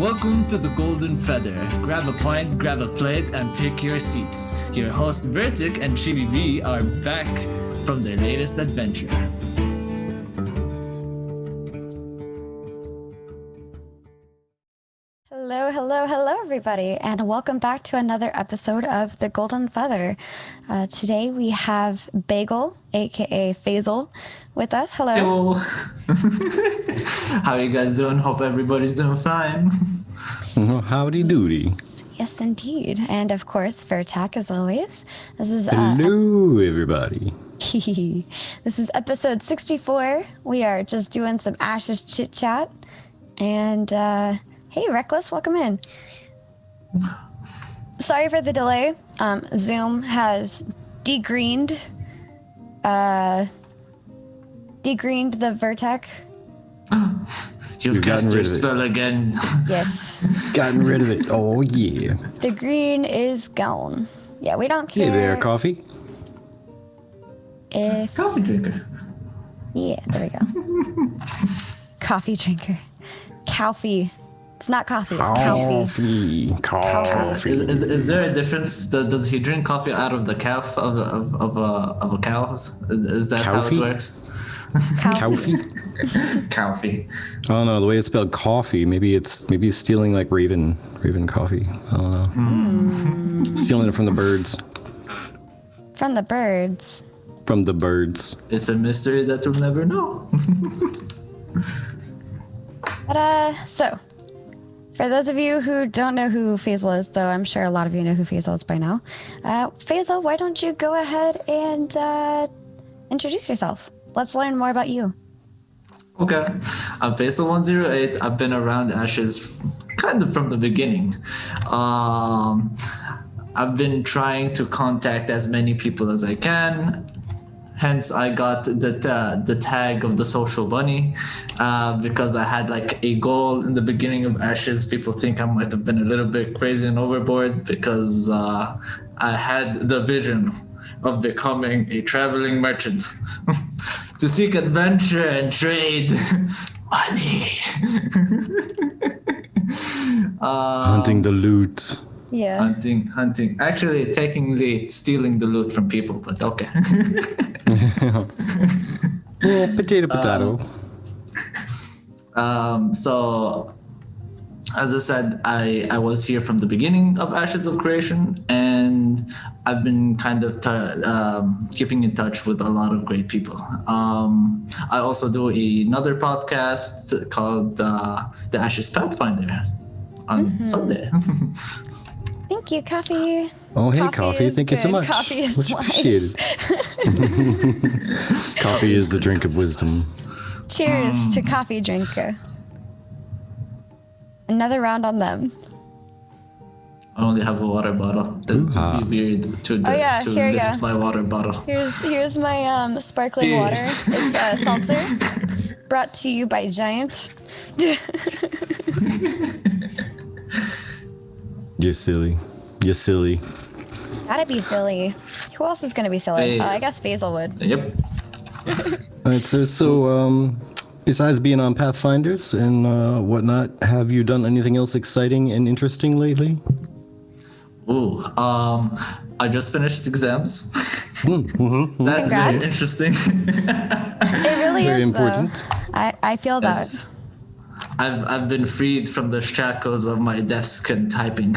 Welcome to the Golden Feather. Grab a pint, grab a plate, and pick your seats. Your hosts Vertic and Chibi B are back from their latest adventure. Hello, everybody, and welcome back to another episode of The Golden Feather. Today we have Bagel, aka Faisal, with us. Hello. How are you guys doing? Hope everybody's doing fine. Howdy doody. Yes, indeed. And of course, Vertak, as always. This is Hello, everybody. This is episode 64. We are just doing some Ashes chit chat. And hey, Reckless, welcome in. Sorry for the delay. Zoom has degreened the Vertec. You've cast your spell again. Yes. Gotten rid of it. Oh, yeah. The green is gone. Yeah, we don't care. Hey there, coffee. Coffee drinker. Yeah, there we go. Coffee drinker. Coffee. It's not coffee, it's coffee. Coffee. Is there a difference? Does he drink coffee out of the calf of a cow? Is that how it works? Coffee? Coffee. I don't know, the way it's spelled coffee, maybe he's stealing like Raven coffee. I don't know. Stealing it from the birds. From the birds. From the birds. It's a mystery that we'll never know. But so for those of you who don't know who Faisal is, though I'm sure a lot of you know who Faisal is by now, Faisal, why don't you go ahead and introduce yourself? Let's learn more about you. Okay. I'm Faisal108. I've been around Ashes kind of from the beginning. I've been trying to contact as many people as I can. Hence, I got the tag of the social bunny because I had like a goal in the beginning of Ashes. People think I might have been a little bit crazy and overboard because I had the vision of becoming a traveling merchant to seek adventure and trade money. Hunting the loot. Yeah. Hunting. Actually, technically stealing the loot from people, but okay. Well, potato. So, as I said, I was here from the beginning of Ashes of Creation, and I've been kind of keeping in touch with a lot of great people. I also do another podcast called The Ashes Pathfinder on Sunday. Thank you, Coffee. Oh, hey, Coffee. Thank you so much. Coffee is Much wise. appreciated. Coffee is the drink of wisdom. Cheers to coffee drinker. Another round on them. I only have a water bottle. This would be weird to lift my water bottle. Here's my sparkling water. It's seltzer. Brought to you by Giant. You're silly. Gotta be silly. Who else is gonna be silly? Hey. I guess Faisal would. Yep. All right, so besides being on Pathfinders and whatnot, have you done anything else exciting and interesting lately? Ooh, I just finished exams. That's Congrats. very interesting. It really Very is, important. though. I feel that. Yes. I've been freed from the shackles of my desk and typing.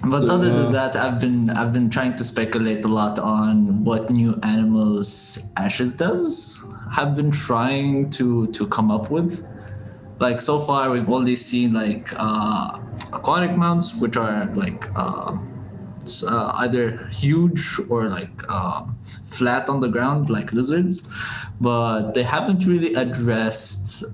But other than that, I've been trying to speculate a lot on what new animals Ashes devs have been trying to come up with. Like so far, we've only seen like aquatic mounts, which are like either huge or like flat on the ground, like lizards, but they haven't really addressed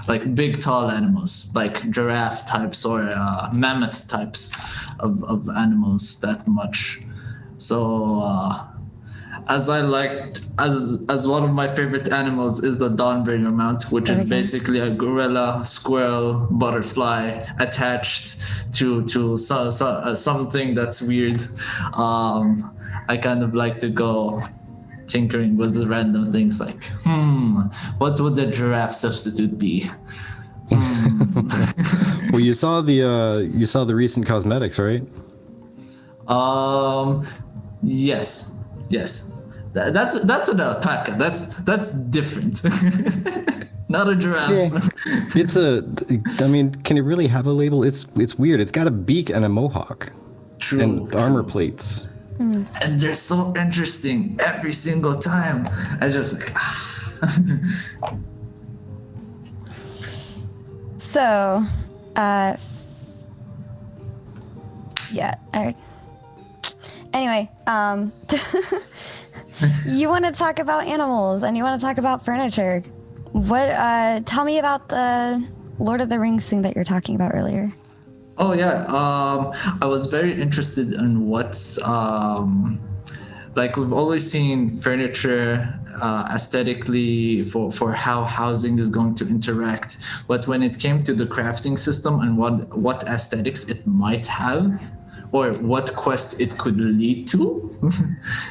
like big tall animals like giraffe types or mammoth types of animals that much. So as one of my favorite animals is the Dawnbringer mount, which is basically a gorilla, squirrel, butterfly attached to something that's weird. I kind of like to go tinkering with the random things like, what would the giraffe substitute be? Well, you saw the recent cosmetics, right? Yes. That's an alpaca. That's different. Not a giraffe. Yeah. I mean, can it really have a label? It's weird. It's got a beak and a mohawk. True. And armor plates. And they're so interesting every single time. I just like. So, yeah. Anyway, you want to talk about animals and you want to talk about furniture. What? Tell me about the Lord of the Rings thing that you're talking about earlier. Oh yeah, I was very interested in what's like we've always seen furniture aesthetically for how housing is going to interact, but when it came to the crafting system and what aesthetics it might have, or what quest it could lead to,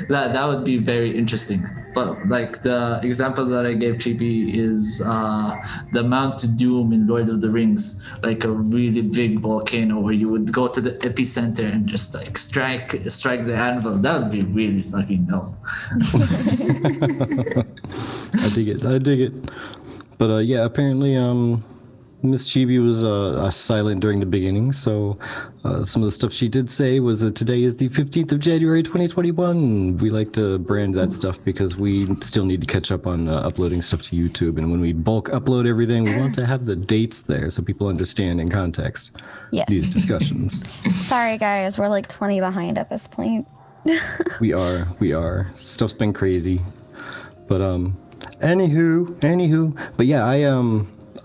that would be very interesting. But like the example that I gave Chibi is the Mount Doom in Lord of the Rings, like a really big volcano where you would go to the epicenter and just like strike the anvil. That would be really fucking dope. I dig it. But yeah, apparently Miss Chibi was silent during the beginning, so some of the stuff she did say was that today is the 15th of January 2021. We like to brand that stuff because we still need to catch up on uploading stuff to YouTube, and when we bulk upload everything, we want to have the dates there so people understand in context these discussions. Sorry guys, we're like 20 behind at this point. We are. Stuff's been crazy. But anywho. But yeah,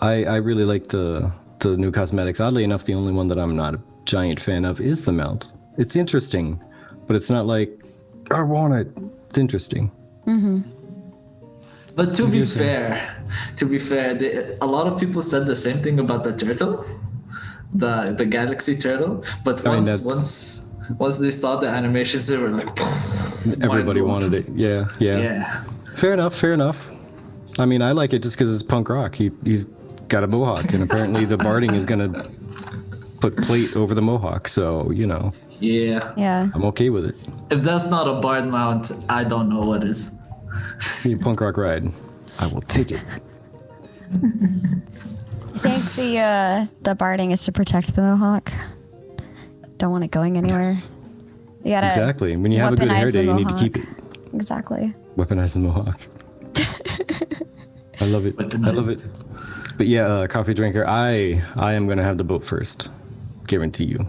I really like the new cosmetics. Oddly enough, the only one that I'm not a giant fan of is the mount. It's interesting, but it's not like I want it. It's interesting. But to be fair, a lot of people said the same thing about the turtle, the galaxy turtle. But once they saw the animations, they were like, everybody wanted it. Yeah. Fair enough. I mean, I like it just because it's punk rock. He's got a mohawk, and apparently the barding is gonna put plate over the mohawk. So Yeah. I'm okay with it. If that's not a bard mount, I don't know what is. You punk rock ride, I will take it. I think the barding is to protect the mohawk. Don't want it going anywhere. You gotta exactly. When you have a good hair day, you need to keep it. Exactly. Weaponize the mohawk. I love it. But yeah, coffee drinker, I am gonna have the boat first. Guarantee you.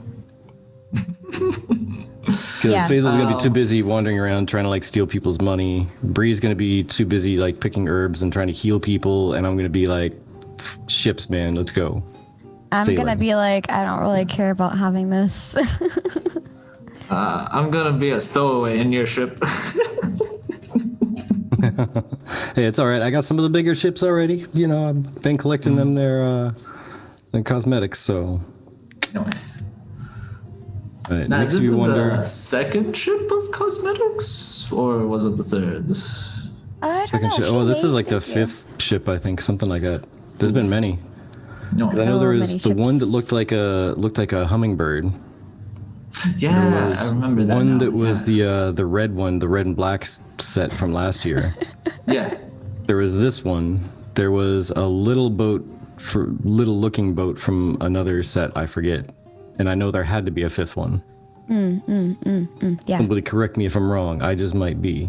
Because Faisal's gonna be too busy wandering around trying to like steal people's money. Bree's gonna be too busy like picking herbs and trying to heal people, and I'm gonna be like, ships, man, let's go. I'm Sailing. gonna be like, I don't really care about having this. I'm gonna be a stowaway in your ship. Hey, it's all right. I got some of the bigger ships already. You know, I've been collecting them their cosmetics, so. Nice. It Now, makes this me is wonder. the second ship of cosmetics, or was it the third? I don't know. Oh, this is like the Thank you. 5th ship, I think, something like that. There's been many. No. I know there many was the one ships. that looked like a hummingbird. Yeah, I remember that. One now. that was the red one, the red and black set from last year. Yeah. There was this one. There was a little looking boat from another set, I forget. And I know there had to be a 5th one. Yeah. Somebody correct me if I'm wrong. I just might be.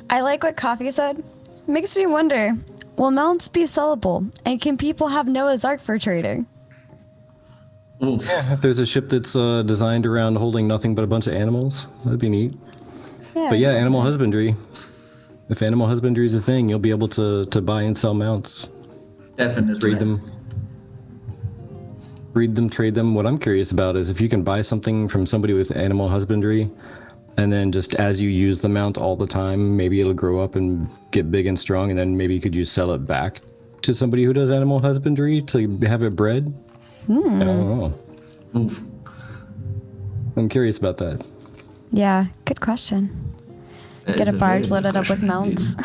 I like what Coffee said. Makes me wonder, will mounts be sellable? And can people have Noah's Ark for trading? Oof. If there's a ship that's designed around holding nothing but a bunch of animals, that'd be neat. Yeah. But yeah, animal husbandry. If animal husbandry is a thing, you'll be able to buy and sell mounts. Definitely. Trade them. Breed them, trade them. What I'm curious about is if you can buy something from somebody with animal husbandry, and then just as you use the mount all the time, maybe it'll grow up and get big and strong, and then maybe you could sell it back to somebody who does animal husbandry to have it bred. I don't know. Oof. I'm curious about that. Yeah, good question. It Get is a very barge good loaded up with question indeed. mounts.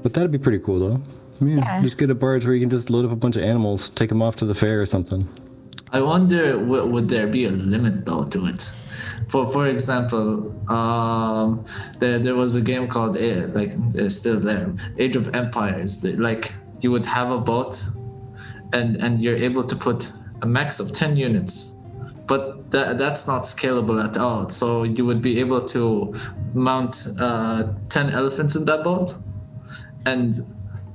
But that'd be pretty cool, though. Yeah. Just get a barge where you can just load up a bunch of animals, take them off to the fair or something. I wonder, would there be a limit though to it? For example, there was a game called it's still there, Age of Empires. Like you would have a boat, and you're able to put a max of 10 units, but that's not scalable at all. So you would be able to mount 10 elephants in that boat,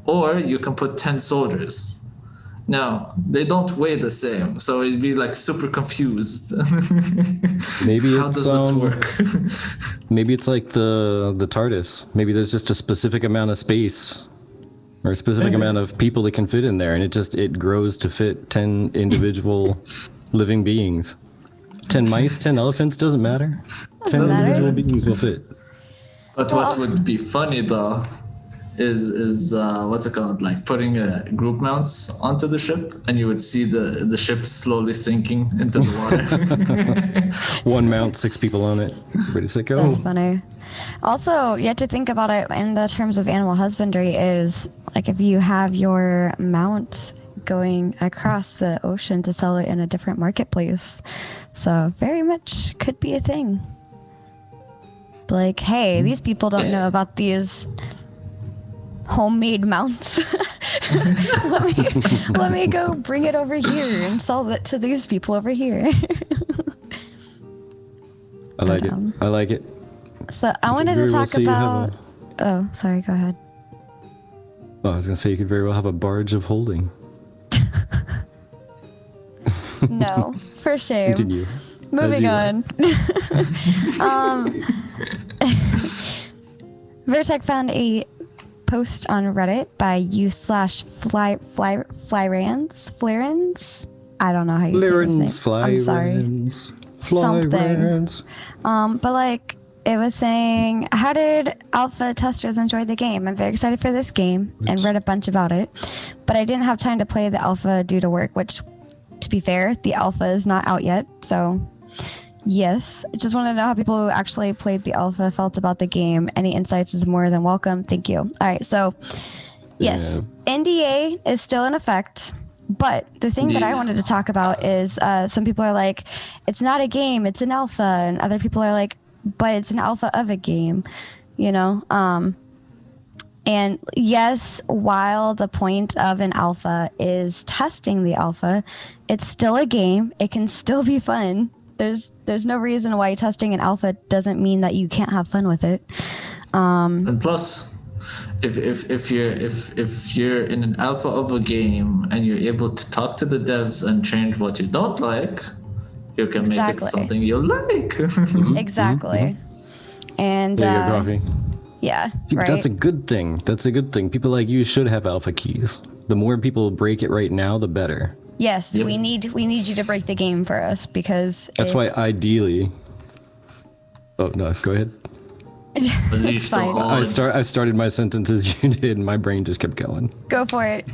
or you can put 10 soldiers. No, they don't weigh the same, so it'd be like super confused. Maybe How it's, does this work? Maybe it's like the TARDIS. Maybe there's just a specific amount of space or a specific Maybe. amount of people that can fit in there, and it grows to fit 10 individual living beings. 10 mice, 10 elephants, doesn't matter. 10 matter. individual beings will fit. But what would be funny though is what's it called? Like putting group mounts onto the ship, and you would see the ship slowly sinking into the water. One mount, 6 people on it. Ready, set, go. That's funny. Also, you have to think about it in the terms of animal husbandry is like if you have your mount going across the ocean to sell it in a different marketplace. So very much could be a thing. Like, hey, these people don't know about these homemade mounts. let me go bring it over here and sell it to these people over here. I like it. I like it. So I wanted to very well talk say you have about. Oh, sorry. Go ahead. Oh, I was going to say you could very well have a barge of holding. No, for shame. Continue. Moving on. Vertec found a post on Reddit by u/Flyrans. I don't know how you say his name. I'm sorry. Something. But like it was saying, how did alpha testers enjoy the game? I'm very excited for this game and read a bunch about it, but I didn't have time to play the alpha due to work, which, to be fair, the alpha is not out yet. So yes, I just want to know how people who actually played the alpha felt about the game. Any insights is more than welcome. Thank you. All right, so yes, NDA is still in effect. But the thing that I wanted to talk about is some people are like, it's not a game, it's an alpha. And other people are like, but it's an alpha of a game, you know? And yes, while the point of an alpha is testing the alpha, it's still a game. It can still be fun. There's no reason why testing an alpha doesn't mean that you can't have fun with it. And plus, if you're in an alpha of a game and you're able to talk to the devs and change what you don't like, you can make it something you like. Exactly. And there you go, coffee. yeah, See, right. That's a good thing. That's a good thing. People like you should have alpha keys. The more people break it right now, the better. Yes, Yep. we need you to break the game for us because That's why ideally. Oh no, go ahead. it's fine. I started my sentence as you did, and my brain just kept going. Go for it.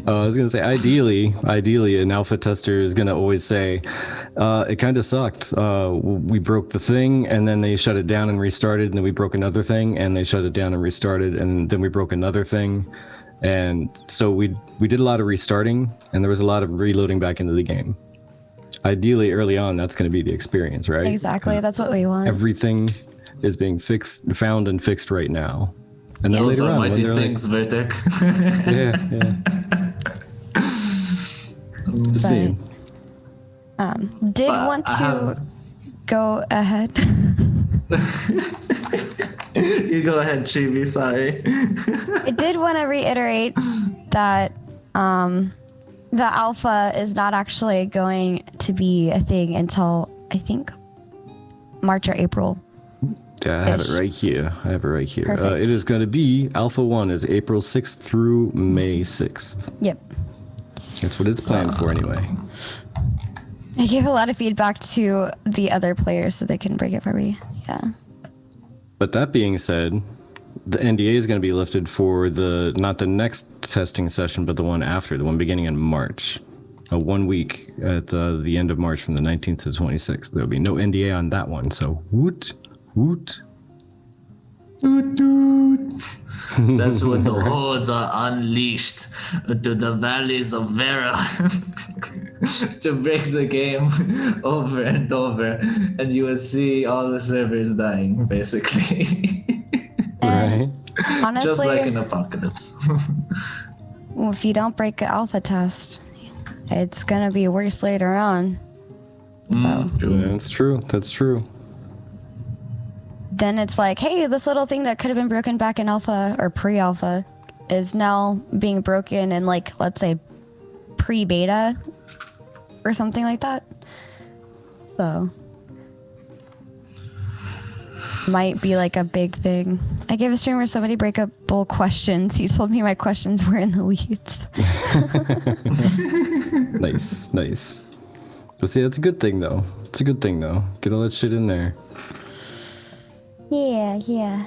I was gonna say, ideally, an alpha tester is gonna always say, "It kind of sucked. We broke the thing, and then they shut it down and restarted, and then we broke another thing, and they shut it down and restarted, and then we broke another thing, and so we did a lot of restarting, and there was a lot of reloading back into the game. Ideally, early on, that's gonna be the experience, right? Exactly. That's what we want. Everything is being found and fixed right now, and then later on, when mighty they're things, Vertec. Just saying. Did want to go ahead. You go ahead, Chibi. Sorry. I did want to reiterate that the alpha is not actually going to be a thing until I think March or April. Yeah, I have it right here. Perfect. It is going to be Alpha 1 is April 6th through May 6th. Yep. That's what it's planned for anyway. I gave a lot of feedback to the other players so they can break it for me. Yeah. But that being said, the NDA is going to be lifted for not the next testing session, but the one after, the one beginning in March. 1 week at the end of March from the 19th to the 26th. There'll be no NDA on that one. So woot. Woot. That's when the hordes are unleashed to the valleys of Vera to break the game over and over, and you would see all the servers dying, basically. Right. Honestly, Just like an apocalypse. well, if you don't break the alpha test, it's gonna be worse later on. So That's true. That's true. then it's like, hey, this little thing that could have been broken back in alpha or pre-alpha is now being broken in, like, let's say pre-beta or something like that. So might be like a big thing. I gave a streamer so many breakable questions. He told me my questions were in the weeds. Nice. But see, that's a good thing, though. It's a good thing, though. Get all that shit in there. Yeah.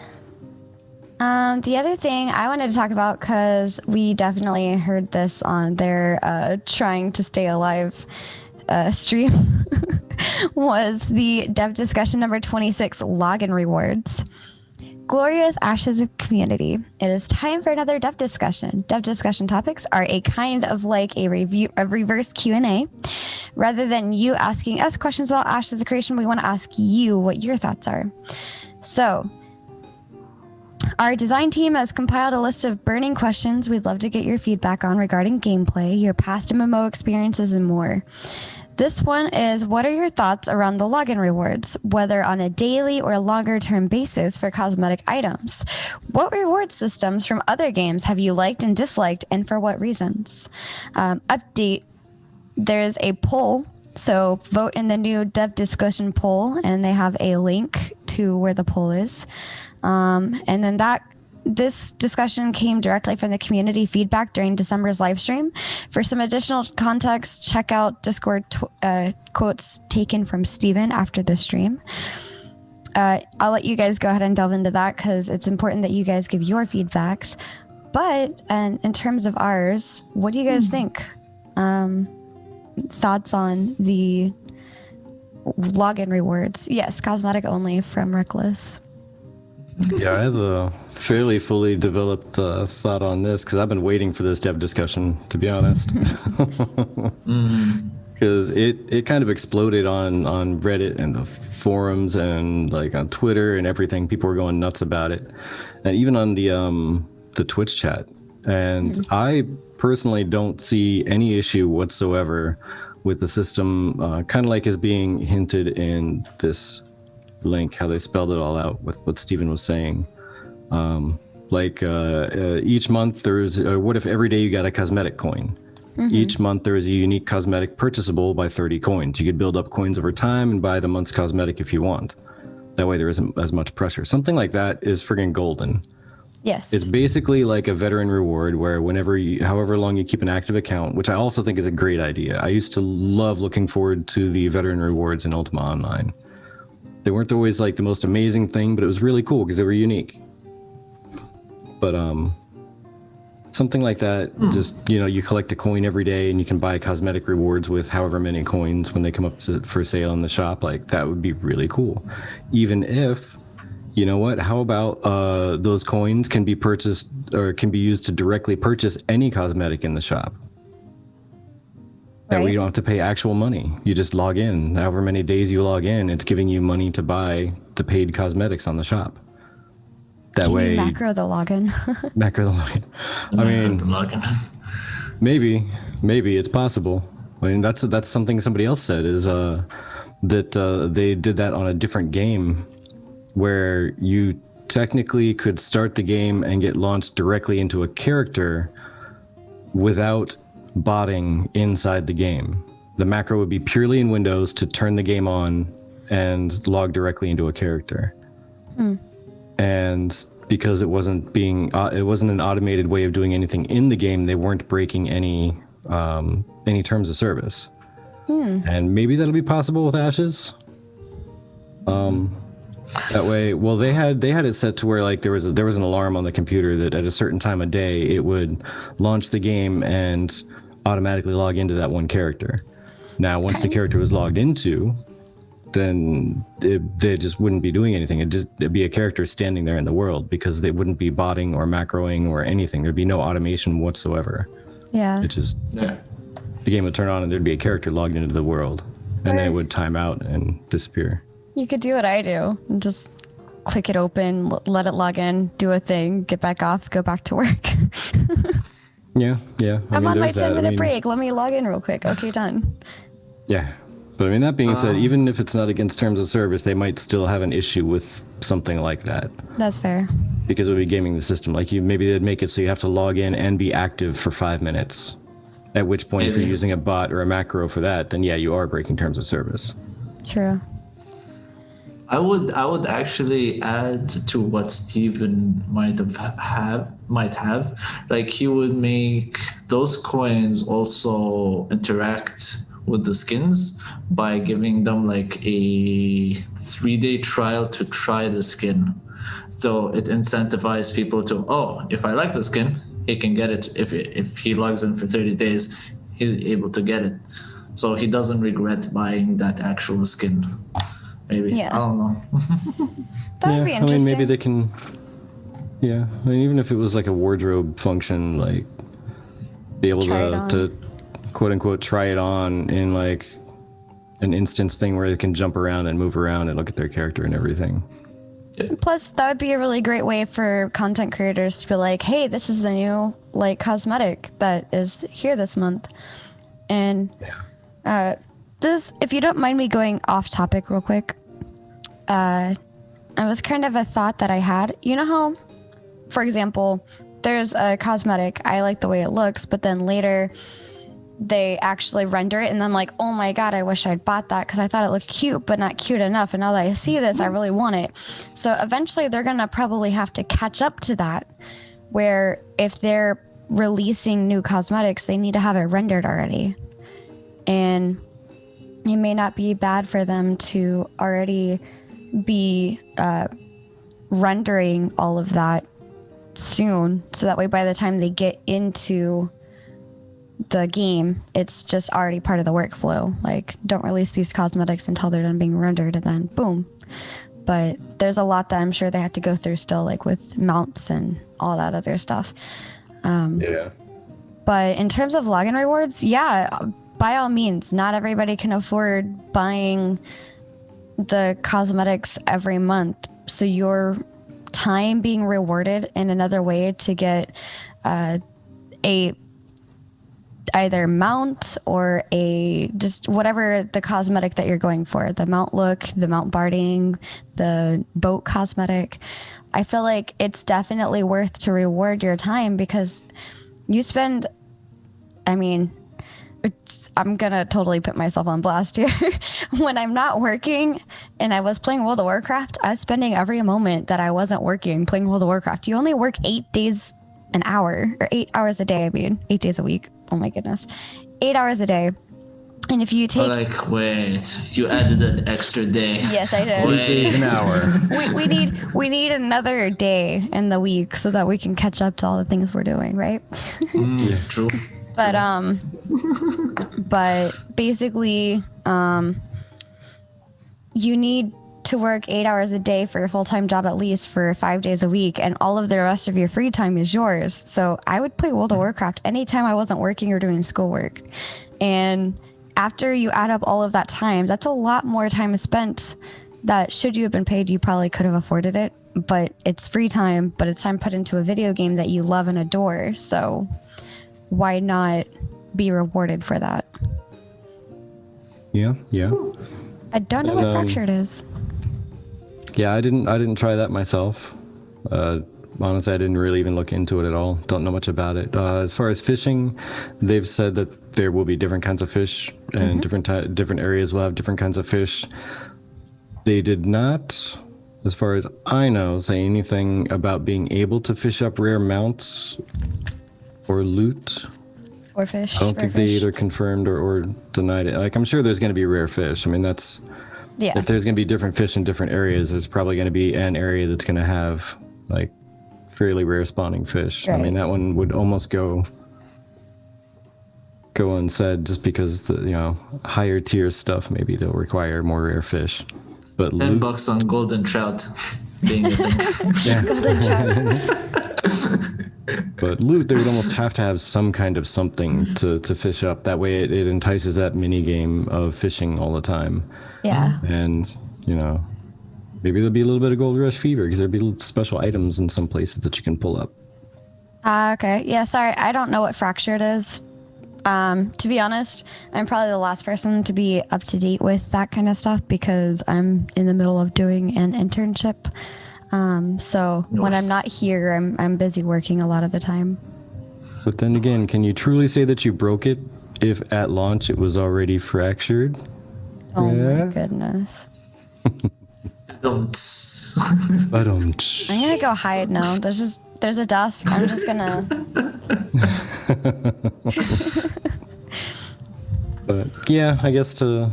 The other thing I wanted to talk about, because we definitely heard this on their trying to stay alive stream, was the dev discussion number 26, login rewards. Glorious ashes of community. It is time for another dev discussion. Dev discussion topics are a kind of like a reverse Q&A. Rather than you asking us questions about ashes of creation, we want to ask you what your thoughts are. So, our design team has compiled a list of burning questions we'd love to get your feedback on regarding gameplay, your past MMO experiences, and more. This one is, what are your thoughts around the login rewards, whether on a daily or longer term basis for cosmetic items? What reward systems from other games have you liked and disliked, and for what reasons? Update, there's a poll, so vote in the new dev discussion poll, and they have a link to where the poll is. And then this discussion came directly from the community feedback during December's live stream. For some additional context, check out Discord quotes taken from Steven after the stream. I'll let you guys go ahead and delve into that because it's important that you guys give your feedbacks. But in terms of ours, what do you guys think? Thoughts on the login rewards? Yes, cosmetic only from Reckless. Yeah, I have a fairly fully developed thought on this because I've been waiting for this dev discussion, to be honest. Because it kind of exploded on Reddit and the forums and like on Twitter and everything. People were going nuts about it, and even on the Twitch chat. And I personally don't see any issue whatsoever with the system, kind of like is being hinted in this link, how they spelled it all out with what Steven was saying. Each month what if every day you got a cosmetic coin? Each month there is a unique cosmetic purchasable by 30 coins. You could build up coins over time and buy the month's cosmetic if you want. That way there isn't as much pressure. Something like that is friggin' golden. Yes. It's basically like a veteran reward where however long you keep an active account, which I also think is a great idea. I used to love looking forward to the veteran rewards in Ultima Online. They weren't always like the most amazing thing, but it was really cool because they were unique. But something like that, just, you collect a coin every day and you can buy cosmetic rewards with however many coins when they come up for sale in the shop. Like, that would be really cool. Even if, you know what, how about those coins can be purchased or can be used to directly purchase any cosmetic in the shop? That way you don't have to pay actual money. You just log in. However many days you log in, it's giving you money to buy the paid cosmetics on the shop. That Can way, you macro the login? macro the login. I mean, The login. maybe it's possible. I mean, that's something somebody else said is that they did that on a different game where you technically could start the game and get launched directly into a character without botting inside the game. The macro would be purely in Windows to turn the game on and log directly into a character. And because it wasn't an automated way of doing anything in the game, they weren't breaking any terms of service. And maybe that'll be possible with Ashes. That way, well, they had it set to where like there was an alarm on the computer that at a certain time of day it would launch the game and automatically log into that one character. Now, once the character was logged into, then they just wouldn't be doing anything. It'd be a character standing there in the world because they wouldn't be botting or macroing or anything. There'd be no automation whatsoever. Yeah. It just Yeah. the game would turn on and there'd be a character logged into the world, and then it would time out and disappear. You could do what I do and just click it open, let it log in, do a thing, get back off, go back to work. Yeah. I'm on my there's that. 10-minute break. Let me log in real quick. Okay, done. Yeah. But I mean, that being said, even if it's not against terms of service, they might still have an issue with something like that. That's fair. Because it would be gaming the system. Like maybe they'd make it so you have to log in and be active for 5 minutes. At which point, if you're using a bot or a macro for that, then yeah, you are breaking terms of service. True. I would actually add to what Steven might have. Like he would make those coins also interact with the skins by giving them like a 3-day trial to try the skin. So it incentivizes people to, if I like the skin, he can get it. If he logs in for 30 days, he's able to get it. So he doesn't regret buying that actual skin. Maybe. Yeah. I don't know. That would be I interesting. mean, maybe they can. Yeah, I mean, even if it was like a wardrobe function, like be able to quote unquote try it on in like an instance thing where they can jump around and move around and look at their character and everything. Plus, that would be a really great way for content creators to be like, hey, this is the new like cosmetic that is here this month. And this, if you don't mind me going off topic real quick, it was kind of a thought that I had. You know how, for example, there's a cosmetic, I like the way it looks, but then later they actually render it and I'm like, oh my god, I wish I'd bought that because I thought it looked cute but not cute enough, and now that I see this I really want it. So eventually they're gonna probably have to catch up to that, where if they're releasing new cosmetics they need to have it rendered already, and it may not be bad for them to already be rendering all of that soon, so that way by the time they get into the game it's just already part of the workflow. Like, don't release these cosmetics until they're done being rendered and then boom. But there's a lot that I'm sure they have to go through still, like with mounts and all that other stuff. But in terms of login rewards, yeah, by all means, not everybody can afford buying the cosmetics every month, so your time being rewarded in another way to get a either mount or a just whatever the cosmetic that you're going for, the mount look, the mount barding, the boat cosmetic. I feel like it's definitely worth to reward your time because you spend, I mean, I'm gonna totally put myself on blast here. When I'm not working and I was playing World of Warcraft, I was spending every moment that I wasn't working playing World of Warcraft. You only work 8 days an hour, or 8 hours a day. I mean, 8 days a week. Oh my goodness, 8 hours a day. And if you take wait, you added an extra day. Yes, I did. 8 days an hour. we need another day in the week so that we can catch up to all the things we're doing, right? True. But basically, you need to work 8 hours a day for your full-time job at least for 5 days a week, and all of the rest of your free time is yours. So I would play World of Warcraft anytime I wasn't working or doing schoolwork. And after you add up all of that time, that's a lot more time spent that should you have been paid, you probably could have afforded it. But it's free time, but it's time put into a video game that you love and adore. So why not be rewarded for that? Yeah. I don't know what fractured is. Yeah, I didn't try that myself. Honestly, I didn't really even look into it at all. Don't know much about it. As far as fishing, they've said that there will be different kinds of fish, and different areas will have different kinds of fish. They did not, as far as I know, say anything about being able to fish up rare mounts or loot. Or fish. I don't think they either confirmed or denied it. Like, I'm sure there's going to be rare fish. I mean, that's... Yeah. If there's going to be different fish in different areas, there's probably going to be an area that's going to have, like, fairly rare spawning fish. Right. I mean, that one would almost go go unsaid just because the higher tier stuff maybe they'll require more rare fish. But $10 on golden trout being a thing. Golden trout. But loot, they would almost have to have some kind of something to fish up. That way it entices that mini game of fishing all the time. Yeah. And, maybe there'll be a little bit of gold rush fever because there'll be special items in some places that you can pull up. Okay. Yeah, sorry. I don't know what fractured is. To be honest, I'm probably the last person to be up to date with that kind of stuff because I'm in the middle of doing an internship. So when I'm not here, I'm busy working a lot of the time. But then again, can you truly say that you broke it if at launch it was already fractured? Oh my goodness. Don't. I don't. I'm gonna go hide now. There's a desk. I'm just gonna. But yeah, I guess to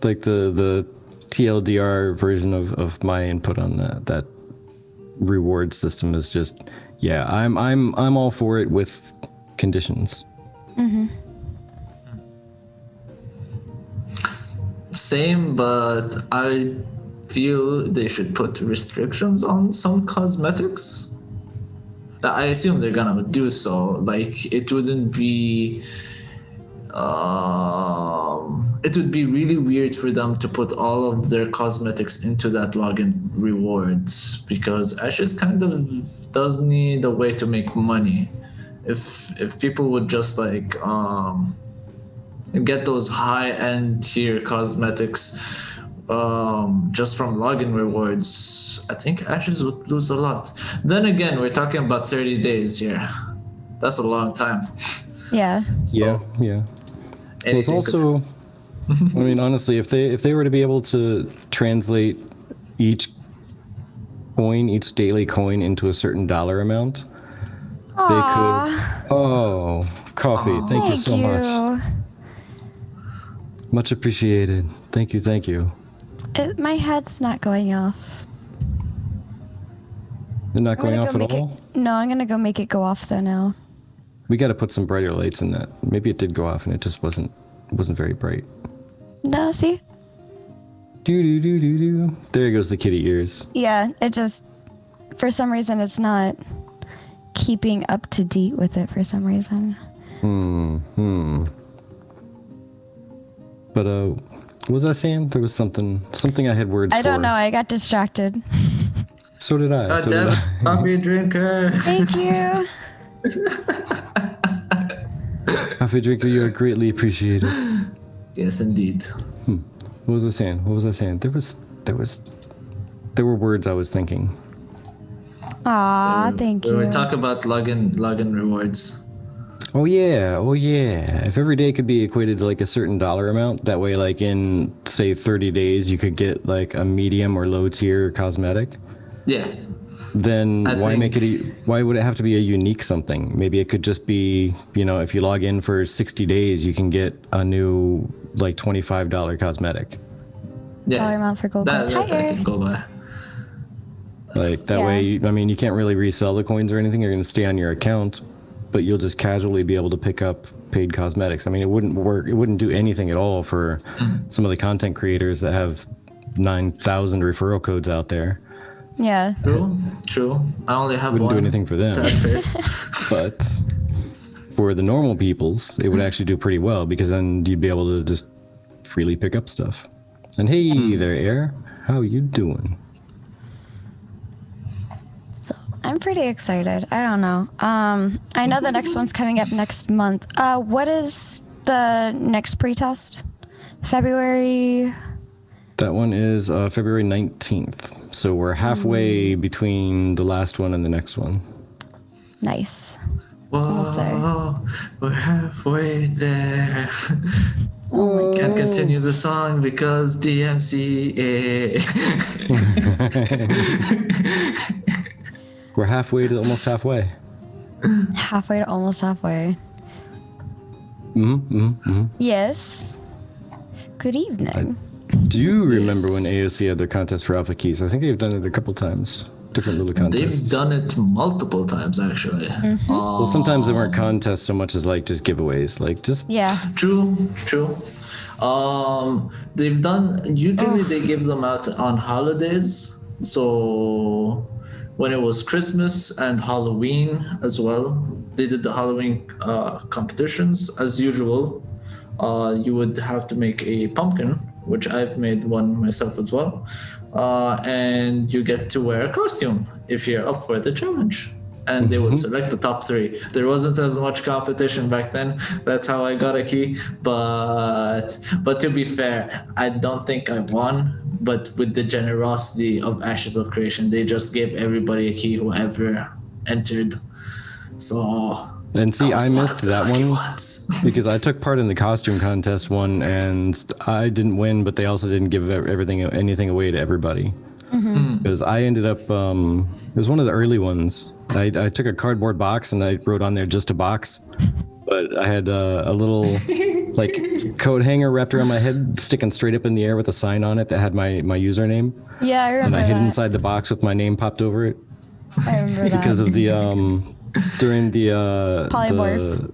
like the TLDR version of my input on that reward system is just I'm all for it with conditions. Mm-hmm. Same, but I feel they should put restrictions on some cosmetics. I assume they're gonna do so. Like it wouldn't be. It would be really weird for them to put all of their cosmetics into that login rewards because Ashes kind of does need a way to make money. If people would just like get those high-end tier cosmetics just from login rewards, I think Ashes would lose a lot. Then again, we're talking about 30 days here. That's a long time. Yeah. Yeah. Well, it's also, I mean, honestly, if they were to be able to translate each daily coin into a certain dollar amount, they could. Oh, coffee! Thank you so much. Much appreciated. Thank you. My head's not going off. They're not going off at all? No, I'm gonna go make it go off though now. We got to put some brighter lights in that. Maybe it did go off and it just wasn't very bright. No, see? Do. There goes the kitty ears. Yeah, it just, for some reason, it's not keeping up to date with it for some reason. But what was I saying? There was something I had words for. I don't know. I got distracted. So did I. Coffee drinker. Thank you. Coffee drinker, you are greatly appreciated. Yes, indeed. What was I saying? There were words I was thinking. Aw, thank you. We talk about login rewards. Oh yeah. If every day could be equated to like a certain dollar amount, that way, like in say 30 days, you could get like a medium or low tier cosmetic. Yeah. Then why would it have to be a unique something? Maybe it could just be, if you log in for 60 days, you can get a new like $25 cosmetic. Yeah. Dollar amount for gold coins that I higher. can go by. Like that way, you can't really resell the coins or anything. You're going to stay on your account, but you'll just casually be able to pick up paid cosmetics. I mean, it wouldn't work. It wouldn't do anything at all for some of the content creators that have 9,000 referral codes out there. Yeah. True. I only have Wouldn't one. do anything for them. Sad face. But for the normal peoples, it would actually do pretty well because then you'd be able to just freely pick up stuff. And hey there, Air. How you doing? So I'm pretty excited. I don't know. I know the next one's coming up next month. What is the next pretest? February? That one is February 19th. So we're halfway between the last one and the next one. Nice. Whoa, Almost there. We're halfway there. Oh my Can't continue the song because DMCA. We're halfway to almost halfway. Halfway to almost halfway. Yes. Good evening. Do you remember when AOC had their contest for alpha keys? I think they've done it a couple times. different little They've contests. done it multiple times, actually. Well, sometimes they weren't contests so much as like just giveaways, like just Yeah. True. They've done. Usually, they give them out on holidays. So, when it was Christmas and Halloween as well, they did the Halloween competitions as usual. You would have to make a pumpkin, which I've made one myself as well, and you get to wear a costume if you're up for the challenge. And they would select the top 3. There wasn't as much competition back then. That's how I got a key. But to be fair, I don't think I won. But with the generosity of Ashes of Creation, they just gave everybody a key, whoever entered. So. And see, I was one missed of the that lucky one ones. because I took part in the costume contest one, and I didn't win, but they also didn't give anything away to everybody. Because I ended up, it was one of the early ones. I took a cardboard box and I wrote on there just a box, but I had a little like coat hanger wrapped around my head, sticking straight up in the air with a sign on it that had my username. Yeah, I And remember I hid that. inside the box with my name popped over it I remember that. because of the during the Polymorph.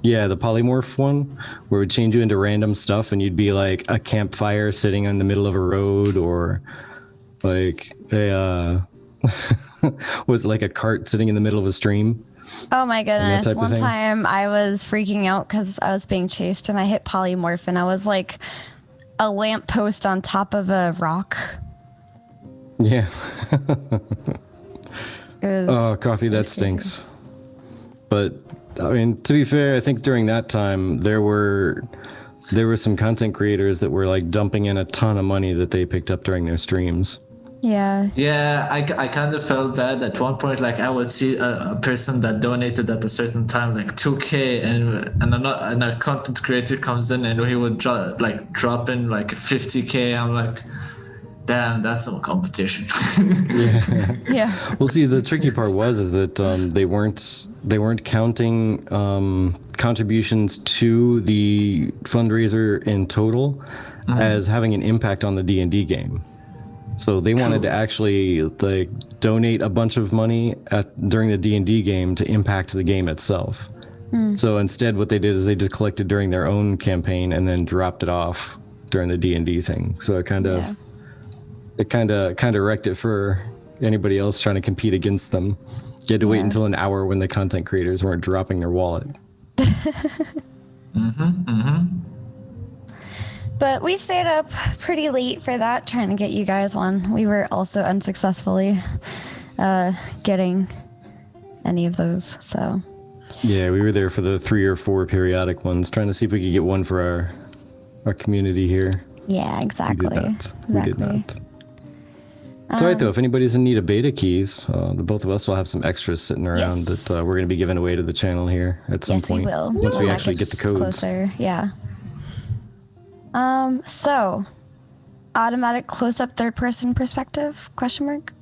the polymorph one where it would change you into random stuff and you'd be like a campfire sitting in the middle of a road, or like a was it like a cart sitting in the middle of a stream. Oh my goodness. type of One thing. time I was freaking out because I was being chased and I hit polymorph and I was like a lamppost on top of a rock. Yeah. It was, Oh, coffee, that That's crazy. stinks. But I mean, to be fair, I think during that time there were some content creators that were like dumping in a ton of money that they picked up during their streams. yeah. Yeah, I kind of felt bad at one point. Like I would see a person that donated at a certain time, like 2K, and a content creator comes in and he would drop in like 50K. I'm like, damn, that's some competition. Yeah. Well, see, the tricky part is that they weren't counting contributions to the fundraiser in total as having an impact on the D&D game. So they wanted to actually like donate a bunch of money during the D&D game to impact the game itself. So instead, what they did is they just collected during their own campaign and then dropped it off during the D&D thing. So it kind of wrecked it for anybody else trying to compete against them. You had to wait until an hour when the content creators weren't dropping their wallet. But we stayed up pretty late for that, trying to get you guys one. We were also unsuccessfully getting any of those. So Yeah, we were there for the 3 or 4 periodic ones, trying to see if we could get one for our community here. yeah, exactly. We did not. Exactly. We did not. It's all right, though. If anybody's in need of beta keys, the both of us will have some extras sitting around Yes. that we're going to be giving away to the channel here at some Yes, point. we will. Once we When that actually get the gets codes. Closer. Yeah. So, automatic close-up third-person perspective? Question mark.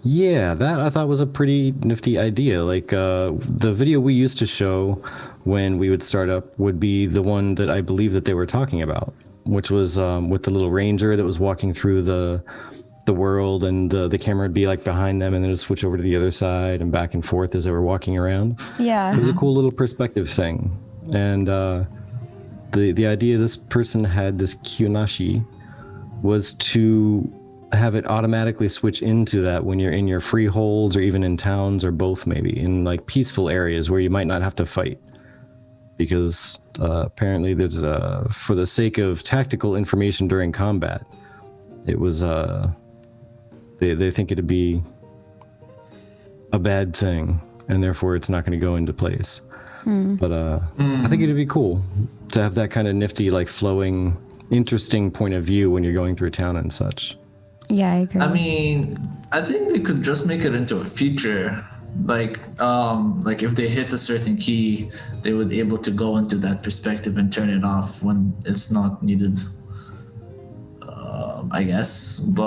Yeah, that I thought was a pretty nifty idea. Like the video we used to show when we would start up would be the one that I believe that they were talking about, which was with the little ranger that was walking through the world, and the camera would be like behind them, and then it would switch over to the other side and back and forth as they were walking around. Yeah. It was a cool little perspective thing. And the idea this person had, this Kyonashi, was to have it automatically switch into that when you're in your freeholds or even in towns, or both, maybe in like peaceful areas where you might not have to fight. Because apparently there's for the sake of tactical information during combat, it was they think it'd be a bad thing, and therefore it's not going to go into place. But I think it'd be cool to have that kind of nifty, like flowing, interesting point of view when you're going through town and such. Yeah, I agree. I mean, I think they could just make it into a feature. Like if they hit a certain key, they would be able to go into that perspective and turn it off when it's not needed. I guess, but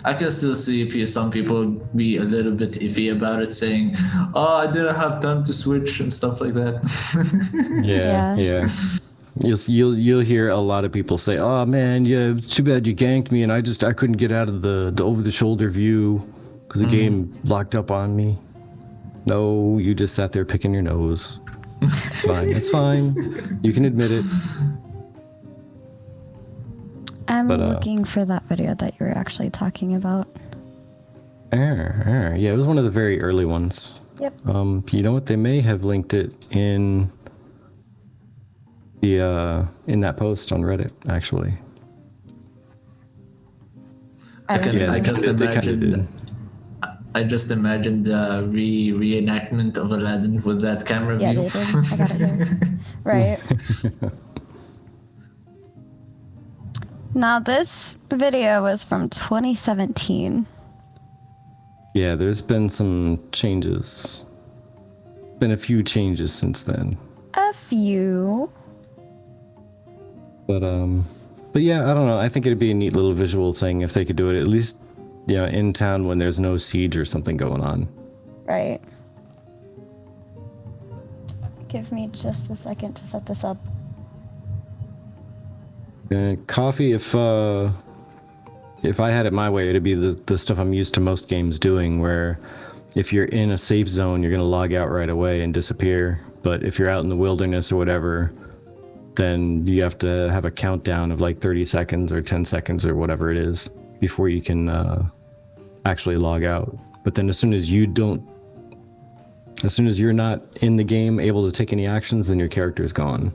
I can still see some people be a little bit iffy about it, saying, "Oh, I didn't have time to switch" and stuff like that. Yeah. You'll hear a lot of people say, "Oh man, yeah, it's too bad you ganked me, and I couldn't get out of the over the shoulder view because the game locked up on me." No, you just sat there picking your nose. It's fine. It's fine. You can admit it. I'm looking for that video that you were actually talking about. Yeah, it was one of the very early ones. Yep. You know what? They may have linked it in the in that post on Reddit, actually. I just imagined. did. I just imagined the reenactment of Aladdin with that camera Yeah, view. they did. I got it here. Right. Now, this video was from 2017. Yeah, there's been some changes. Been a few changes since then. A few. But yeah, I don't know. I think it'd be a neat little visual thing if they could do it at least, in town when there's no siege or something going on. Right. Give me just a second to set this up. Coffee, if I had it my way, it'd be the stuff I'm used to most games doing, where if you're in a safe zone, you're going to log out right away and disappear. But if you're out in the wilderness or whatever, then you have to have a countdown of like 30 seconds or 10 seconds or whatever it is before you can actually log out. But then as soon as you're not in the game able to take any actions, then your character's gone.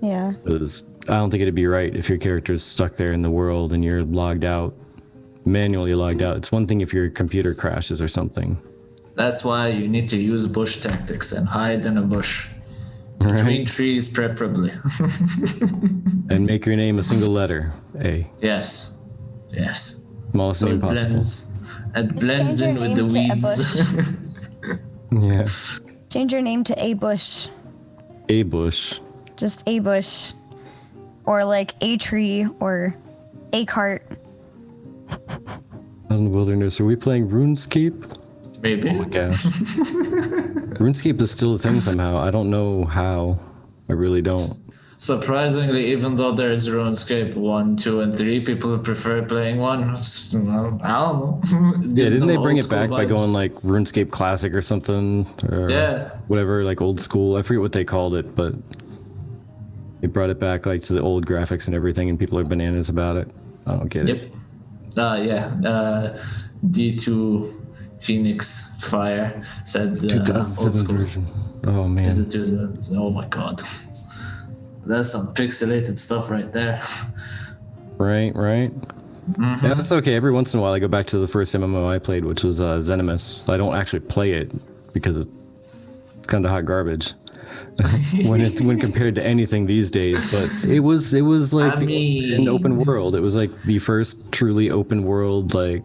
Yeah. Because I don't think it'd be right if your character's stuck there in the world and you're logged out, manually logged out. It's one thing if your computer crashes or something. That's why you need to use bush tactics and hide in a bush. Right? Between trees, preferably. And make your name a single letter. A. Yes. Smallest name possible. It blends change in your with the name to weeds. Yeah. Change your name to A Bush. A bush. Just A Bush. Or like A Tree or A Cart. Out in the wilderness. Are we playing RuneScape? Maybe. Oh my gosh. RuneScape is still a thing somehow. I don't know how. I really don't. Surprisingly, even though there's RuneScape 1, 2, and 3, people prefer playing 1. I don't know. Yeah, didn't they bring it back by going like RuneScape Classic or something? Or whatever, like old school. I forget what they called it, but they brought it back like to the old graphics and everything, and people are bananas about it. I don't get it. Yep. D2 Phoenix Fire said 2007 version. Oh man. Is it 2000? Oh my god. That's some pixelated stuff right there. Right. Mm-hmm. Yeah, that's okay. Every once in a while I go back to the first MMO I played, which was Zenimus. I don't actually play it because it's kind of hot garbage when compared to anything these days. But it was like an open world. It was like the first truly open world, like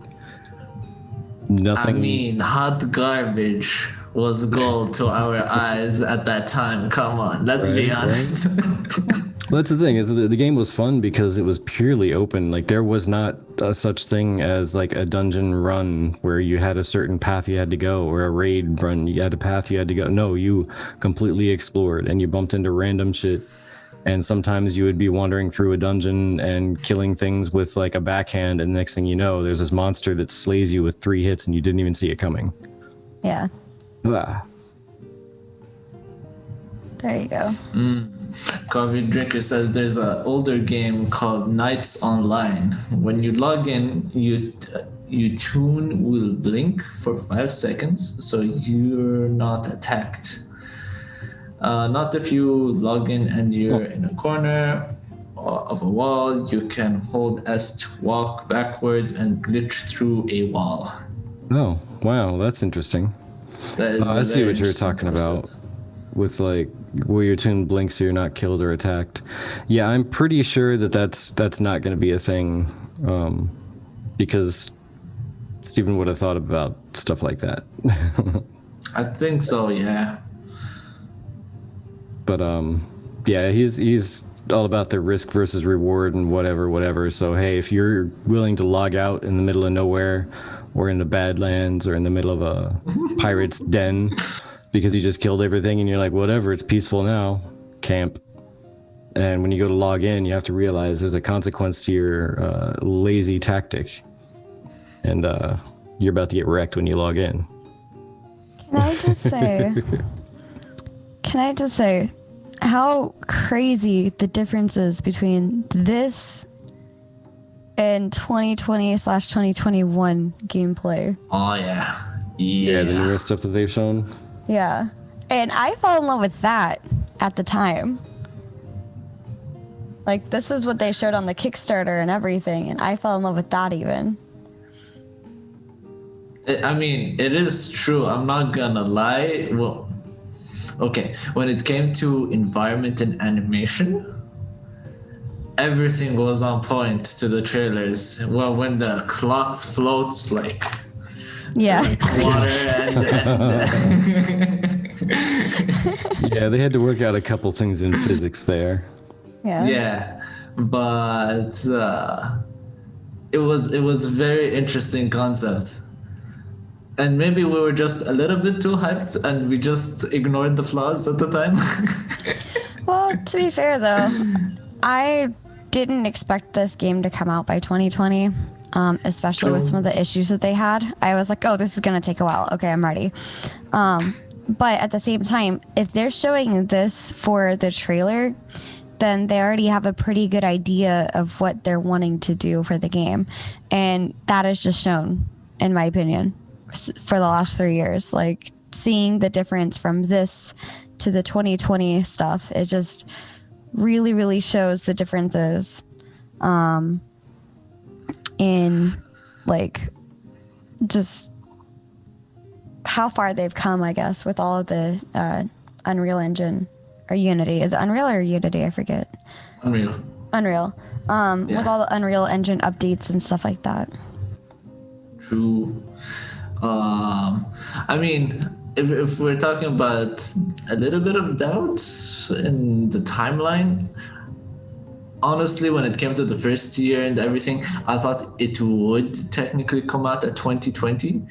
nothing. Hot garbage was gold to our eyes at that time. Come on, let's be honest. Well, that's the thing, is the game was fun because it was purely open. Like there was not a such thing as like a dungeon run where you had a certain path you had to go, or a raid run you had a path you had to go. No, you completely explored and you bumped into random shit. And sometimes you would be wandering through a dungeon and killing things with like a backhand, and next thing you know, there's this monster that slays you with 3 hits and you didn't even see it coming. Yeah. Ah. There you go. Coffee Drinker says there's an older game called Knights Online. When you log in, your tune will blink for 5 seconds, so you're not attacked. Not if you log in and you're in a corner of a wall, you can hold S to walk backwards and glitch through a wall. Oh, wow, that's interesting. I see what you're talking about. With like where your tune blinks so you're not killed or attacked. Yeah, I'm pretty sure that's not going to be a thing, because Steven would have thought about stuff like that. I think so, yeah. But yeah, he's all about the risk versus reward and whatever. So hey, if you're willing to log out in the middle of nowhere, or in the Badlands, or in the middle of a pirate's den, because you just killed everything and you're like, whatever, it's peaceful now, camp. and when you go to log in, you have to realize there's a consequence to your lazy tactic, and you're about to get wrecked when you log in. Can I just say how crazy the difference is between this and 2020/2021 gameplay. Oh yeah. Yeah, the newest stuff that they've shown. Yeah. And I fell in love with that at the time. Like, this is what they showed on the Kickstarter and everything, and I fell in love with that even. I mean, it is true. I'm not gonna lie. Well, okay. When it came to environment and animation, everything was on point to the trailers. Well, when the cloth floats like Yeah. water and Yeah, they had to work out a couple things in physics there. Yeah. yeah, but it was very interesting concept. And maybe we were just a little bit too hyped and we just ignored the flaws at the time. Well, to be fair though, I didn't expect this game to come out by 2020, especially with some of the issues that they had. I was like, oh, this is going to take a while. Okay, I'm ready. But at the same time, if they're showing this for the trailer, then they already have a pretty good idea of what they're wanting to do for the game. And that is just shown, in my opinion, for the last 3 years. Like, seeing the difference from this to the 2020 stuff, it just really, really shows the differences in, like, just how far they've come, I guess, with all of the Unreal Engine or Unity. Is it Unreal or Unity? I forget. Unreal. With all the Unreal Engine updates and stuff like that. True. I mean, if we're talking about a little bit of doubt in the timeline, honestly, when it came to the first year and everything, I thought it would technically come out at 2020.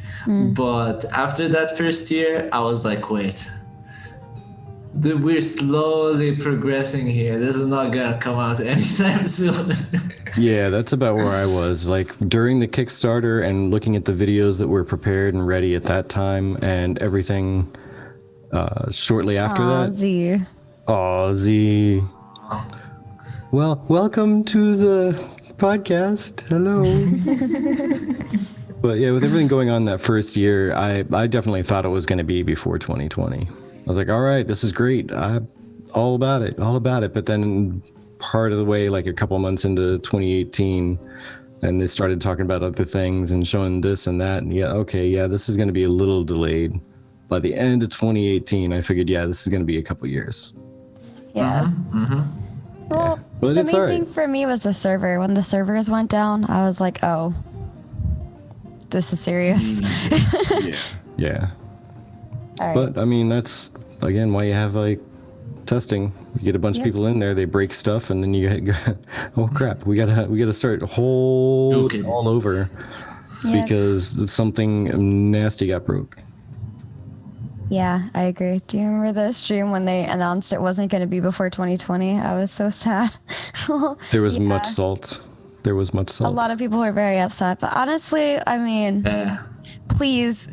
But after that first year, I was like, wait, we're slowly progressing here. This is not gonna come out anytime soon. Yeah, that's about where I was. Like, during the Kickstarter and looking at the videos that were prepared and ready at that time and everything shortly after that. Z. Aw, Z. Well, welcome to the podcast. Hello. But yeah, with everything going on that first year, I definitely thought it was going to be before 2020. I was like, all right, this is great. I'm all about it. But then part of the way, like a couple months into 2018, and they started talking about other things and showing this and that. And yeah, okay, yeah, this is going to be a little delayed. By the end of 2018, I figured, yeah, this is going to be a couple years. Yeah. Well, But the it's main all right. thing for me was the server. When the servers went down, I was like, oh, this is serious. Yeah. All right. But I mean, that's again why you have like testing. You get a bunch of people in there, they break stuff, and then you get, oh crap, we gotta start whole all over because something nasty got broke. Yeah, I agree. Do you remember the stream when they announced it wasn't going to be before 2020? I was so sad. There was much salt. There was much salt. A lot of people were very upset, but honestly, I mean, please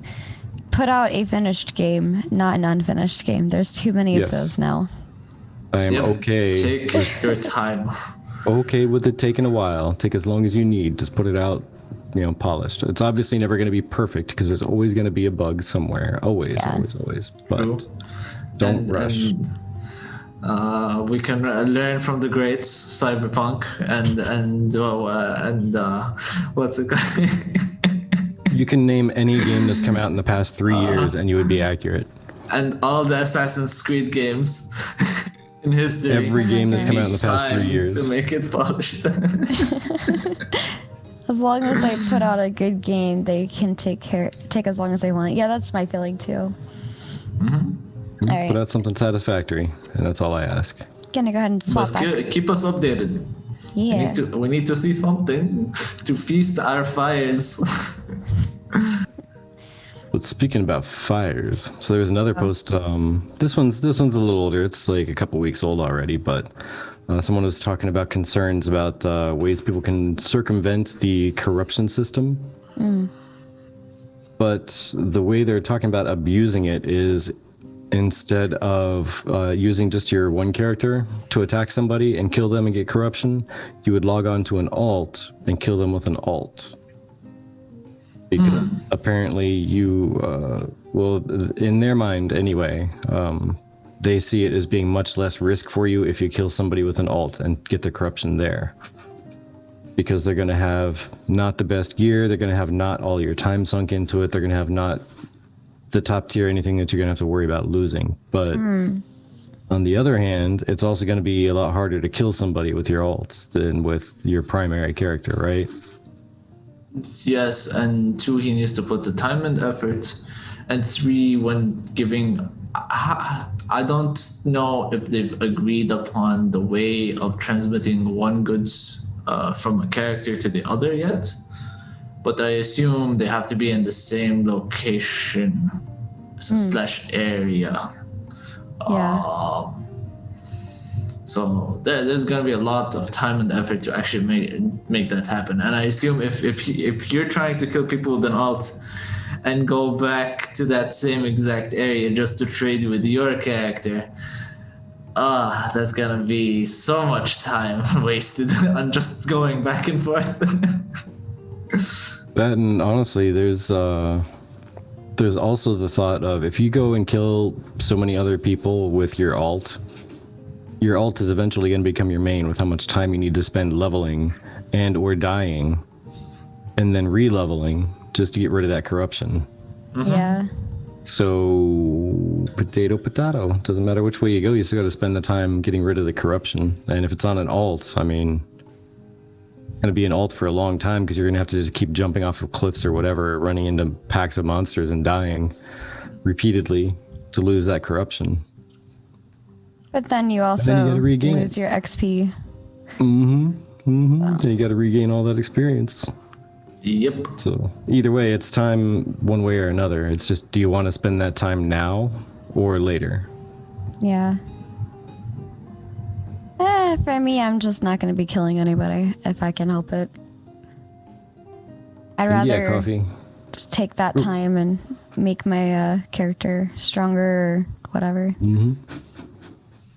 put out a finished game, not an unfinished game. There's too many of those now. I am okay. Take your time. Okay with it taking a while. Take as long as you need. Just put it out, polished. It's obviously never going to be perfect because there's always going to be a bug somewhere. Always. But don't rush. We can learn from the greats, Cyberpunk, and what's it called? You can name any game that's come out in the past 3 years, and you would be accurate. And all the Assassin's Creed games in history. Every game that's come out in the past 3 years. To make it polished. As long as they put out a good game, they can take as long as they want. Yeah, that's my feeling too. All right. Put out something satisfactory, and that's all I ask. Gonna go ahead and swap back. Keep us updated. Yeah. We need to see something to feast our fires. But speaking about fires, so there's another post. This one's a little older. It's like a couple weeks old already, but someone was talking about concerns about ways people can circumvent the corruption system. But the way they're talking about abusing it is instead of using just your one character to attack somebody and kill them and get corruption, you would log on to an alt and kill them with an alt. Because apparently you, well, in their mind anyway, they see it as being much less risk for you if you kill somebody with an alt and get the corruption there. Because they're going to have not the best gear, they're going to have not all your time sunk into it, they're going to have not the top tier anything that you're going to have to worry about losing. But on the other hand, it's also going to be a lot harder to kill somebody with your alts than with your primary character, right? Yes, and 2, he needs to put the time and effort. And 3, when giving, I don't know if they've agreed upon the way of transmitting one goods from a character to the other yet, but I assume they have to be in the same location / area. Yeah. So there's gonna be a lot of time and effort to actually make that happen. And I assume if you're trying to kill people with an alt and go back to that same exact area just to trade with your character, that's gonna be so much time wasted on just going back and forth. That, and honestly, there's also the thought of if you go and kill so many other people with your alt is eventually going to become your main with how much time you need to spend leveling and or dying and then re-leveling just to get rid of that corruption. Yeah. So potato doesn't matter which way you go, you still got to spend the time getting rid of the corruption. And if it's on an alt, I mean, going to be an alt for a long time because you're going to have to just keep jumping off of cliffs or whatever, running into packs of monsters and dying repeatedly to lose that corruption. But then you also gotta regain lose your XP. So you got to regain all that experience. Yep. So either way, it's time one way or another. It's just, do you want to spend that time now or later? Yeah. For me, I'm just not going to be killing anybody if I can help it. I'd rather Coffee. just take that time and make my character stronger or whatever.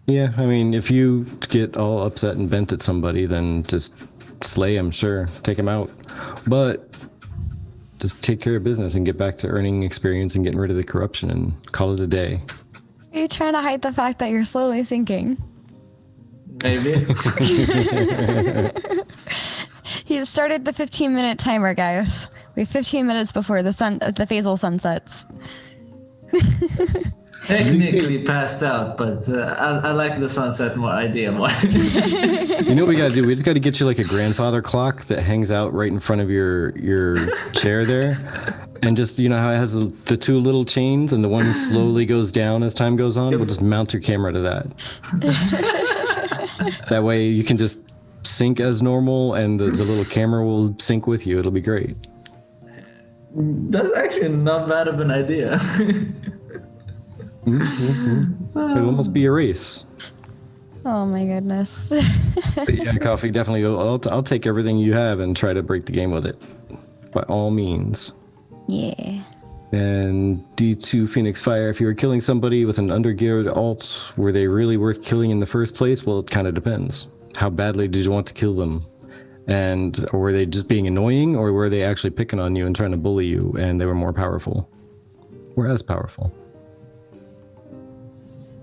Yeah, I mean, if you get all upset and bent at somebody, then just slay him, sure. Take him out. But just take care of business and get back to earning experience and getting rid of the corruption and call it a day. Are you trying to hide the fact that you're slowly sinking? Maybe. He started the 15-minute timer, guys. We have 15 minutes before the Faisal sun sets. Technically passed out, but I like the sunset idea more. You know what we got to do? We just got to get you like a grandfather clock that hangs out right in front of your chair there. And just, you know how it has the 2 little chains and the one slowly goes down as time goes on? We'll just mount your camera to that. That way you can just sync as normal and the little camera will sync with you. It'll be great. That's actually not bad of an idea. It'll almost be a race. Oh my goodness. But yeah, Coffee, definitely. I'll take everything you have and try to break the game with it. By all means. Yeah. And D2 Phoenix Fire, if you were killing somebody with an undergeared alt, were they really worth killing in the first place? Well, it kind of depends. How badly did you want to kill them? And or were they just being annoying, or were they actually picking on you and trying to bully you and they were more powerful? Or as powerful?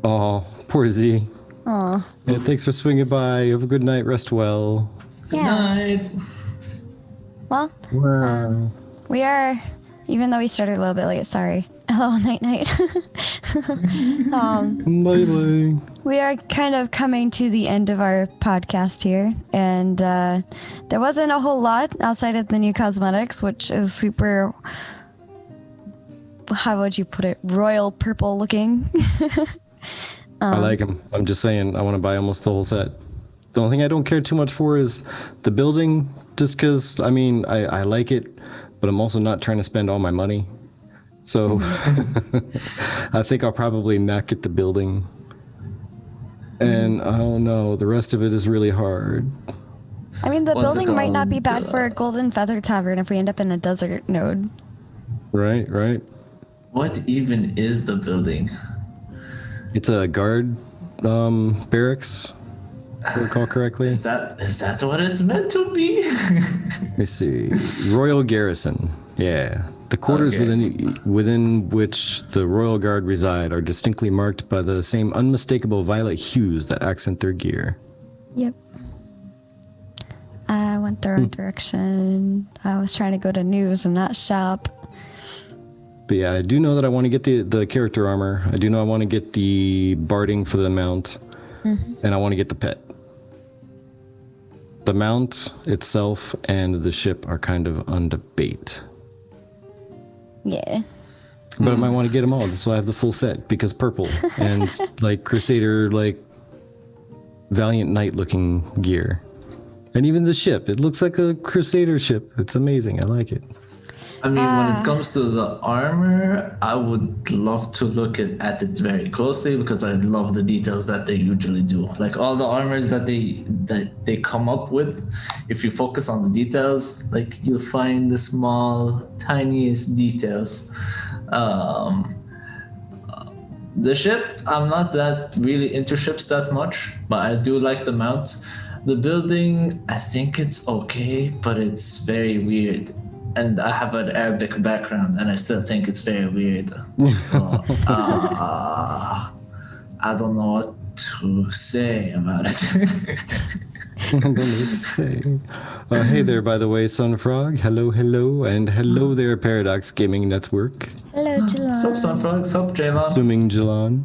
Oh, poor Z. Oh. Yeah, thanks for swinging by. Have a good night. Rest well. Good night. Well, Wow. we are, even though we started a little bit late, sorry. Hello, night. Bye-bye. We are kind of coming to the end of our podcast here, and there wasn't a whole lot outside of the new cosmetics, which is super, how would you put it, royal purple looking. I like them. I'm just saying, I want to buy almost the whole set. The only thing I don't care too much for is the building, just because, I mean, I like it, but I'm also not trying to spend all my money. So I think I'll probably not get the building. And I don't know, the rest of it is really hard. I mean, the What's it building might not be called? bad for a Golden Feather Tavern if we end up in a desert node. Right, right. What even is the building? It's a guard barracks, if I recall correctly. Is that what it's meant to be? Let me see. Royal Garrison. Yeah. The quarters Okay. within which the Royal Guard reside are distinctly marked by the same unmistakable violet hues that accent their gear. Yep. I went the wrong direction. I was trying to go to news and not shop. But yeah, I do know that I want to get the character armor. I do know I want to get the barding for the mount. And I want to get the pet. The mount itself and the ship are kind of on debate. Yeah. But I might want to get them all just so I have the full set because purple and like Crusader, like Valiant Knight looking gear. And even the ship, it looks like a Crusader ship. It's amazing. I like it. I mean, when it comes to the armor, I would love to look at it very closely because I love the details that they usually do. Like all the armors that they come up with, if you focus on the details, like you'll find the small, tiniest details. The ship, I'm not that really into ships that much, but I do like the mount. The building, I think it's okay, but it's very weird. And I have an Arabic background, and I still think it's very weird. So I don't know what to say about it. I don't know what to say. Hey there, by the way, Sunfrog. Hello, hello, and hello there, Paradox Gaming Network. Hello, Jalon. Sup, Sunfrog? Sup, Jaylon? Assuming Jalon.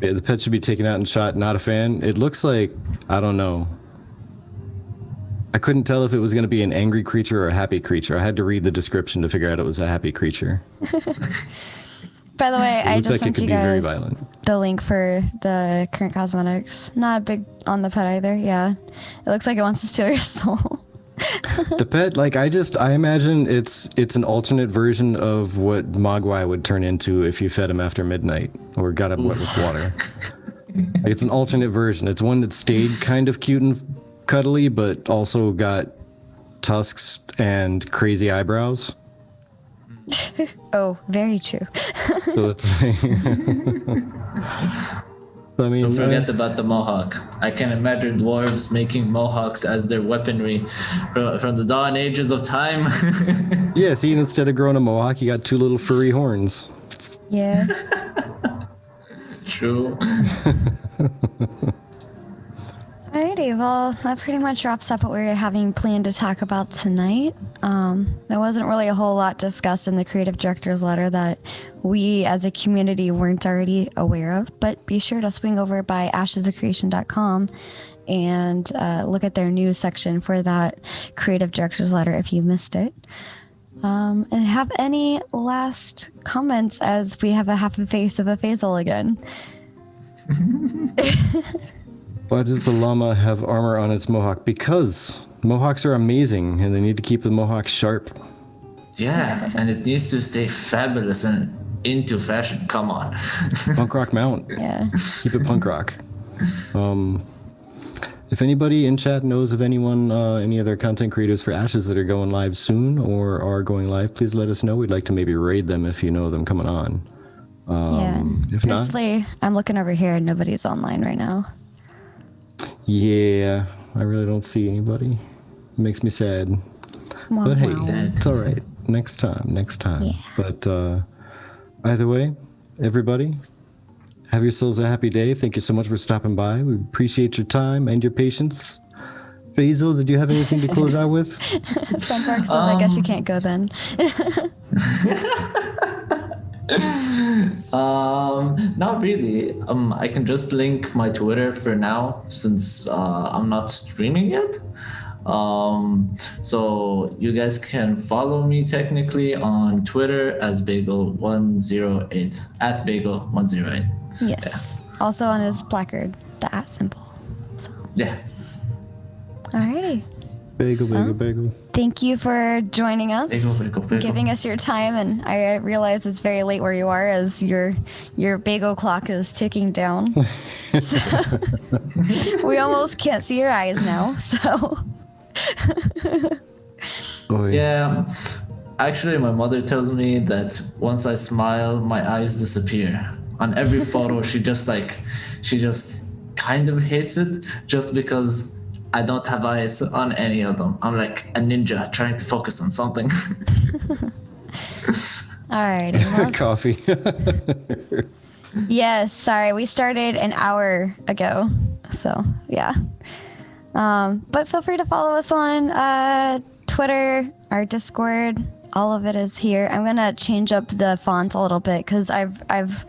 Yeah, the pet should be taken out and shot. Not a fan. It looks like, I don't know. I couldn't tell if it was going to be an angry creature or a happy creature. I had to read the description to figure out it was a happy creature. By the way, I looked just like it sent could you be very guys violent. the link for the current cosmetics. Not big on the pet either. Yeah. It looks like it wants to steal your soul. The pet, like I imagine it's an alternate version of what Mogwai would turn into if you fed him after midnight or got him wet with water. Like, it's an alternate version. It's one that stayed kind of cute and cuddly, but also got tusks and crazy eyebrows. Oh, very true. So it's I mean, Don't forget about the mohawk. I can imagine dwarves making mohawks as their weaponry from the dawn ages of time. yeah, see, instead of growing a mohawk, you got two little furry horns. Yeah. True. Alrighty, well, that pretty much wraps up what we were having planned to talk about tonight. There wasn't really a whole lot discussed in the creative director's letter that we as a community weren't already aware of, but be sure to swing over by ashesofcreation.com and look at their news section for that creative director's letter if you missed it. And have any last comments as we have a half a face of a Faisal again? Why does the llama have armor on its mohawk? Because mohawks are amazing and they need to keep the mohawk sharp. Yeah, and it needs to stay fabulous and into fashion. Come on. Punk rock mount. Yeah. Keep it punk rock. If anybody in chat knows of anyone, any other content creators for Ashes that are going live soon or are going live, please let us know. We'd like to maybe raid them if you know them coming on. If not, Personally, I'm looking over here and nobody's online right now. yeah, I really don't see anybody. It makes me sad. But hey, it's all right. Next time. Yeah. But either way, everybody, have yourselves a happy day. Thank you so much for stopping by. We appreciate your time and your patience. Faisal, did you have anything to close out with? Sunpark says, I guess you can't go then. Not really. I can just link my Twitter for now since I'm not streaming yet. So you guys can follow me technically on Twitter as Bagel108 at Bagel108. Yes. Yeah. Also on his placard, the @ symbol. So, Yeah. alrighty. Bagel. Thank you for joining us, Bagel. giving us your time, and I realize it's very late where you are as your bagel clock is ticking down. We almost can't see your eyes now, so. Oh, Yeah. Actually, my mother tells me that once I smile, my eyes disappear. On every photo, she just kind of hates it just because I don't have eyes on any of them. I'm like a ninja trying to focus on something. Alrighty. Well, Coffee. yes, sorry, we started an hour ago, so yeah. But feel free to follow us on Twitter, our Discord. All of it is here. I'm gonna change up the font a little bit because I've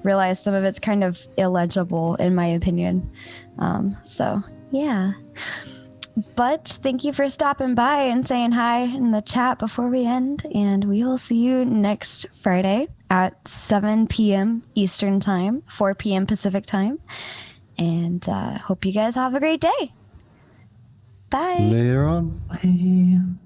realized some of it's kind of illegible in my opinion. So yeah. But thank you for stopping by and saying hi in the chat before we end, and we will see you next Friday at 7 p.m. Eastern Time, 4 p.m. Pacific Time. And hope you guys have a great day. Bye. Later on. Bye.